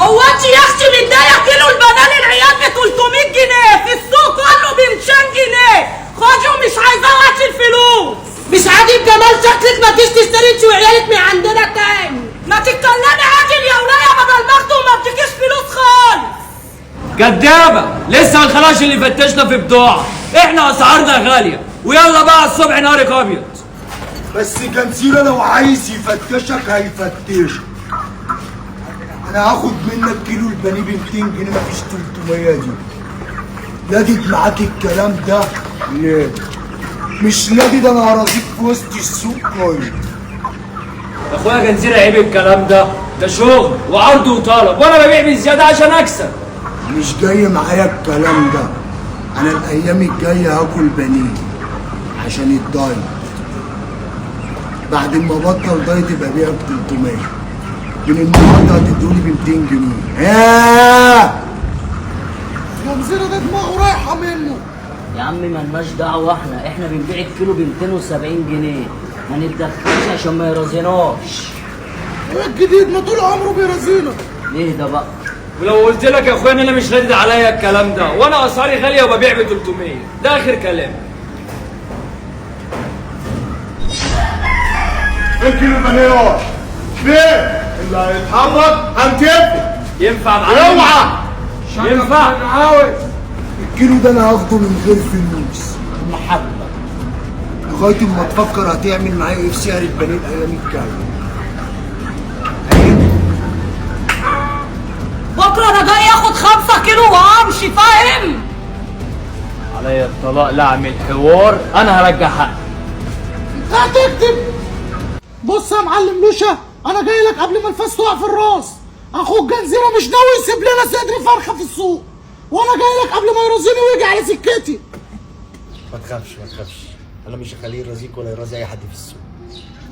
هو انت يا اختي متضايقه؟ كيلو البنان العيال ب 300 جنيه، في السوق كله ب 200 جنيه. خدوا، مش عايزه وقت الفلوس. مش عاجب جمال شكلك، ما تجيش تشتري انت وعيالك من عندنا تاني. ما تتكلمي عاجل يا ولايه، بدل ما اخده وما بتجيش فلوس خالص. كدابه، لسه ما الخلاش اللي فتشنا في بضاعه. احنا اسعارنا غاليه، ويلا بقى الصبح نهارك ابيض. بس جنزيرة لو عايز يفتشك هيفتشك. انا هاخد منك كيلو البانيه ب 200 جنيه، مفيش 300 دي. لادد معاك الكلام ده؟ ليه؟ مش لادد، انا هرازيك في وسط السوق كله. يا اخويا جنزيره عيب الكلام ده شغل وعرض وطلب، وانا ببيع بالزياده عشان اكسب. مش جاي معايا الكلام ده. انا الايام الجايه هاكل بانيه عشان الدايت. بعد ما بطل دايت يبقى بيها ب 300. من النهارده هتدوني ب 200 جنيه. جنزيرة ده دماغه رايحة منه. يا عم مالناش دعوة، احنا بنبيع الكيلو ب 270 جنيه، ما نتدخلش عشان ما يرازيناش. ايه الجديد؟ ما طول عمره بيرازينا. ليه ده بقى؟ ولو قلت لك يا اخويا ان انا مش رادد عليا الكلام ده، وانا اسعاري غاليه وببيع ب 300، ده اخر كلام. الكيلو بانيه فين؟ اللي هيتحرك هنتفق. ينفع معاك؟ اوعى. ينفع؟ الكيلو ده انا هاخده من غير فلوس. محبة. لغايه ما تفكر هتعمل معايا ايه في سعر البانيه الايام الجايه. بكره انا جاي اخد 5 كيلو وامشي، فاهم؟ عليا الطلاق لا اعمل حوار، انا هرجع حقي. انت هتكتب. بص يا معلم لوشا، انا جاي لك قبل ما الفاس تقع في الراس. اخوك جنزيرة مش ناوي يسيب لنا صدر فرخه في السوق، وانا جاي لك قبل ما يرازيني ويجي على سكتي. ما تخافش، انا مش هخليه يرازيك ولا يرازي اي حد في السوق.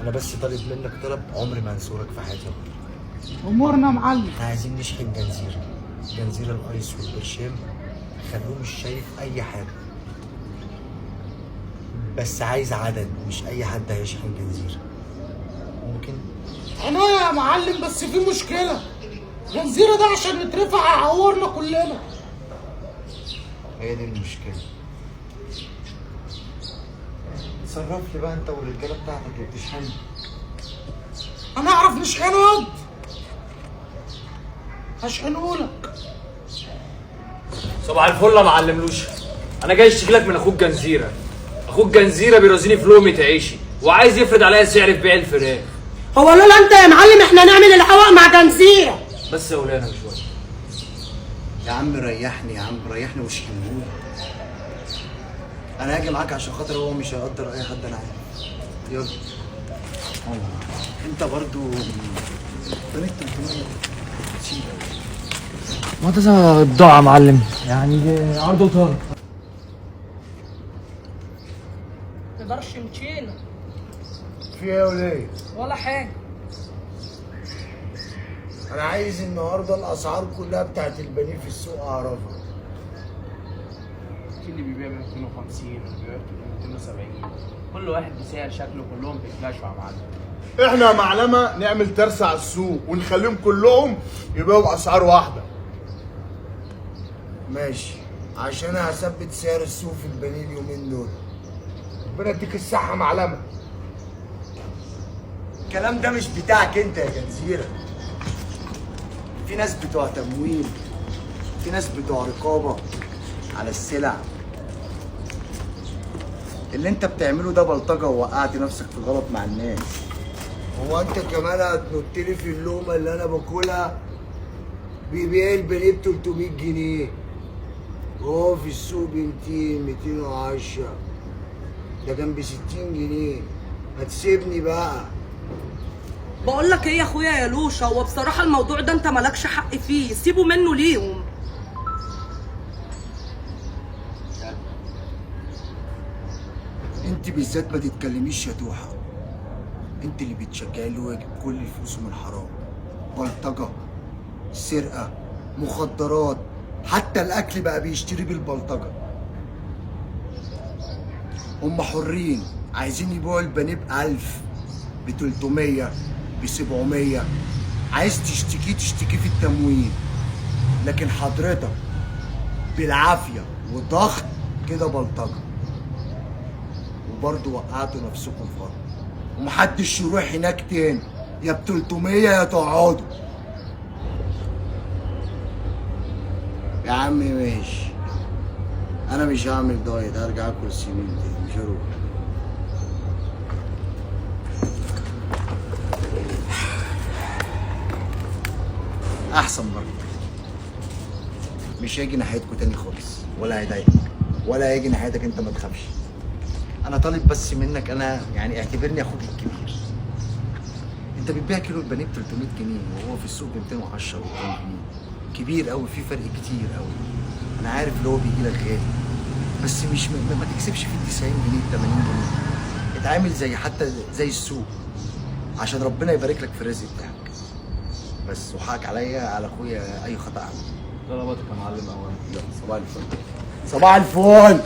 انا بس طالب منك طلب عمري ما هنسورك في حياتي. امورنا يا معلم. احنا عايزين نشحن جنزيرة الايس والبرشام، خلوه مش شايف اي حاجه، بس عايز عدد، مش اي حد هيشحن جنزيرة. ممكن؟ انا يا معلم، بس في مشكله. جنزيرة ده عشان يترفع هيعورنا كلنا. هي دي المشكله. اتصرف لي بقى انت والرجاله بتاعتك اللي بتشحن. انا اعرف نشحنه ياض، هشحنهولك. صباح الفل يا معلم لوشا، انا جاي اشتكي لك من اخوك جنزيره. اخوك جنزيره بيرازيني في لقمه عيشي، وعايز يفرض عليا سعر في بيع الفراخ. هو لولا انت يا معلم احنا نعمل الحواق مع جنزيره. بس يا ولانا شويه. يا عم ريحني، يا عم ريحني واشحنهولي. انا هاجي معاك عشان خاطر هو مش هيقدر اي حد، انا عارف. يلا. انت برضو بنت ما ده الضاعة يا معلم، يعني عرض وطلب. مقدرش مشينا في ايه يا وليه؟ ولا حاجه. انا عايز النهارده الاسعار كلها بتاعت البانيه في السوق اعرفها. في اللي بيبيع ب 250 واللي بيبيع ب 270، كل واحد بسعر شكله، كلهم بيتلاشوا يا معلم. احنا يا معلمه نعمل ترسة على السوق ونخليهم كلهم يبيعوا باسعار واحده. ماشي، عشان هثبت سعر السوق في البانيه اليومين دول. ربنا يديك الصحه يا معلمه. الكلام ده مش بتاعك انت يا جنزيرة. في ناس بتوع تمويل، في ناس بتوع رقابة على السلع. اللي انت بتعمله ده بلطجة، ووقعت نفسك في غلط مع الناس. هو انت كمان هتنطلي في اللقمه اللي انا باكلها؟ بيبيع البانيه ب 300 جنيه وهو في السوق ب 200 210، ده كان ب 60 جنيه. هتسيبني بقى؟ بقول لك ايه يا اخويا يا لوشا، هو بصراحه الموضوع ده انت مالكش حق فيه، سيبوا منه ليهم. انت بالذات ما تتكلميش يا توحه. انت اللي بتشجعي اللي هو يجيب كل فلوسه من الحرام. بلطجه، سرقه، مخدرات، حتى الاكل بقى بيشتري بالبلطجه. هم حرين، عايزين يبيعوا البانيه ب1000 ب300 ب700. عايز تشتكي في التموين، لكن حضرتك بالعافيه وضغط كده بلطجه، وبرضه وقعتوا نفسكم في غلط، ومحدش يروح هناك تاني، يا ب 300 يا تقعدوا. يا عم ماشي، انا مش هعمل دايت، هرجع اكل سمين تاني، مش هروح. احسن برضه، مش هيجي ناحيتكوا تاني خالص، ولا هيضايقك ولا هيجي ناحيتك، انت ما تخافش. انا طالب بس منك، انا يعني اعتبرني اخوك الكبير. انت بتبيع كيلو البانيه ب 300 جنيه وهو في السوق ب 210 و 200 جنيه، كبير قوي، في فرق كتير قوي. انا عارف اللي هو بيجي لك غالي، بس مش ما تكسبش فيه 90 جنيه 80 جنيه، اتعامل زي حتى زي السوق عشان ربنا يبارك لك في الرزق بتاعك بس. وحقك عليا على اخويا اي خطا عمل. طلباتك يا معلم اولا. يلا صباح الفل. صباح الفل.